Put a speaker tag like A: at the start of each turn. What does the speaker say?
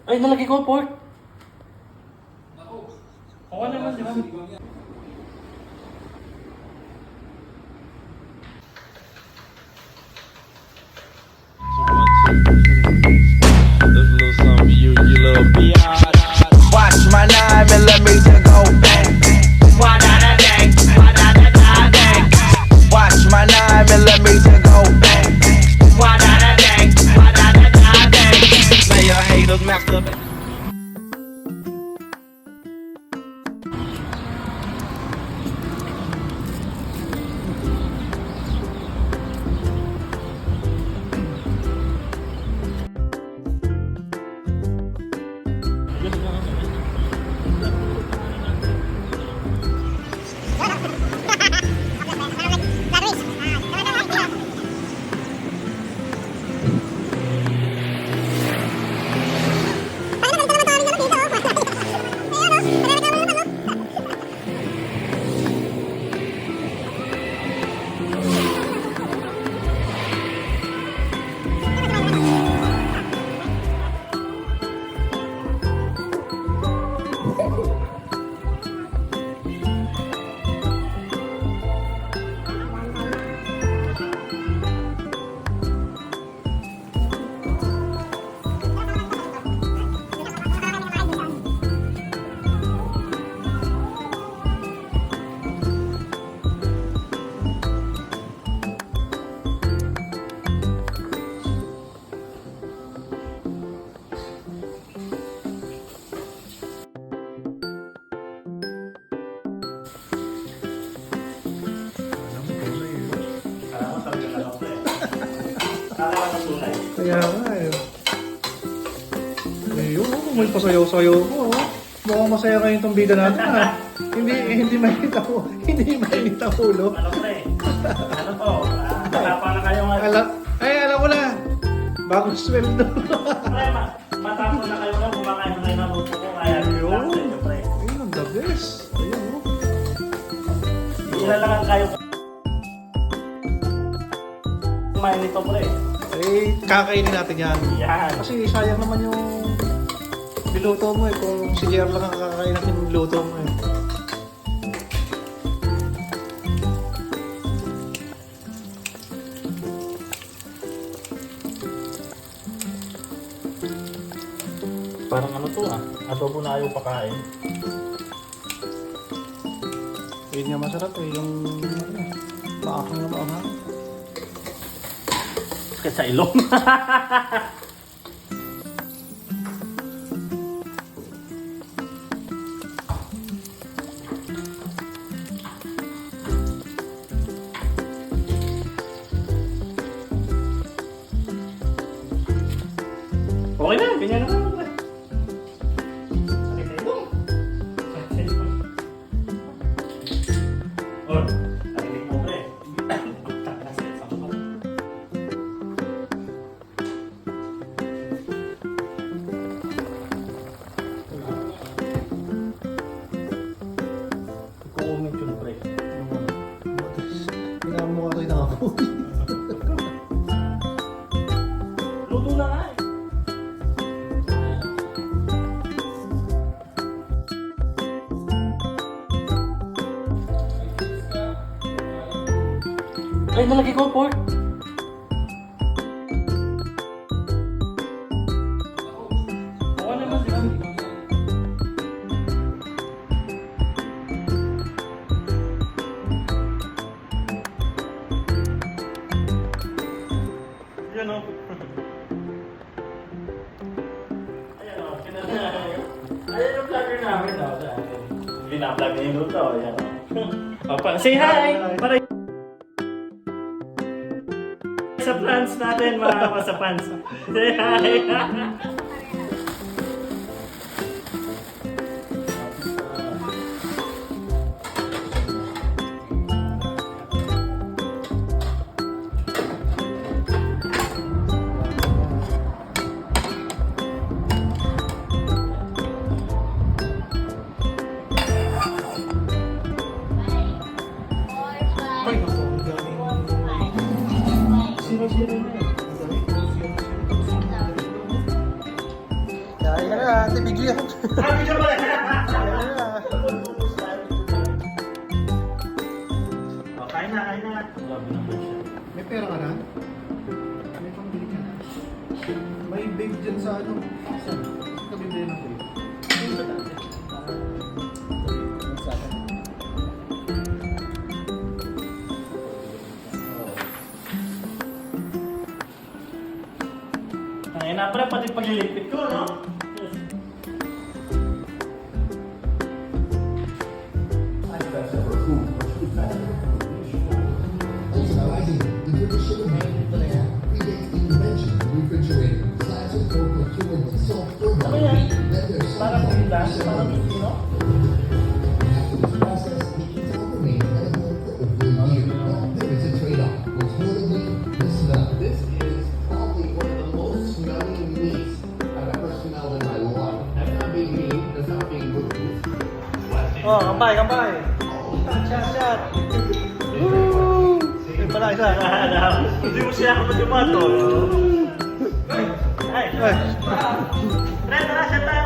A: Ay, nalagay ko pork. Oo naman, di ba?
B: There's a little something for you, you little biatch.
C: Watch my 9mm go bang. Wa-da-da-dang, wa-da-da-da-dang. Watch my 9mm go bang. Wa-da-da-dang, wa-da-da-da-dang. Now your haters masturbate.
D: Kaya nga eh. Ayun, may pasayaw-sayaw ko. Oh. Mukhang masaya kayo itong bida natin ha. Hindi mainit ako. Hindi mainit ang ulo.
A: Ano pre? Ano to? Matapa na kayo nga.
D: Alam ko na. Bagong sweldo.
A: Pre, matapos na kayo nga. Kumakain na kayo ng luto ko. Kaya
D: Ayun.
A: sa inyo, pre.
D: Ayun, ang the best. Ayun oh.
A: Ilalangan kayo. Kumain nito, pre.
D: Eh, kakainin natin yan.
A: Yan.
D: Kasi sayang naman yung niluto mo eh. Kung si JR lang ang kakain natin yung niluto mo eh.
A: Parang ano to ah. Adobo na ayaw pakain.
D: Ayun nga masarap eh. Yung maakang na maakang.
A: Sakit sa ilong. Okay na, ganyan naman. Sakit sa ilong. Sakit sa ilong. Oh, narinig mo pre. Sakit sa ilong. Comment yun pre.
D: Pinamukha ko yung nakapoy.
A: Luto na nga eh. Ay, nalagay ko pork. Oo naman, di ba? Yan o. Ayan o, ayan yung vlogger namin o. Binablog na yung luto, ayan o. Say hi! Para sa plants natin, mga kapasapans. Say hi!
D: Ay, naku, ang galing. Zero-zero na eh. ate bigyan.
A: Ah, video pala! Oh, kain na, kain na. Grabe naman siya.
D: May pera ka na? May pambili ka na? May babe dyan sa ano? Saan? Kabibili ng babe.
A: Yung sa dati. Ay, na pala pati paglilipit ko, no?
E: Unsurprisingly, the British sugar manufacturer predates the invention of the refrigerator. Science and folk procured with salt further
A: Ano yan?
E: then their
A: Parang pindas, parang no?
E: After this process, the ethanol remains edible for over a year. But there is a trade-off. Most notably, the smell. This is probably one of the most smelly meats I've ever smelled in my life. That's not being mean, that's not being rude.
D: Oh, kampay, kampay. Shot. Woo! May pala isa.
A: Hindi mo siya ako dumato. Ay!
D: Ay.
A: Tara, tara, siya tayo!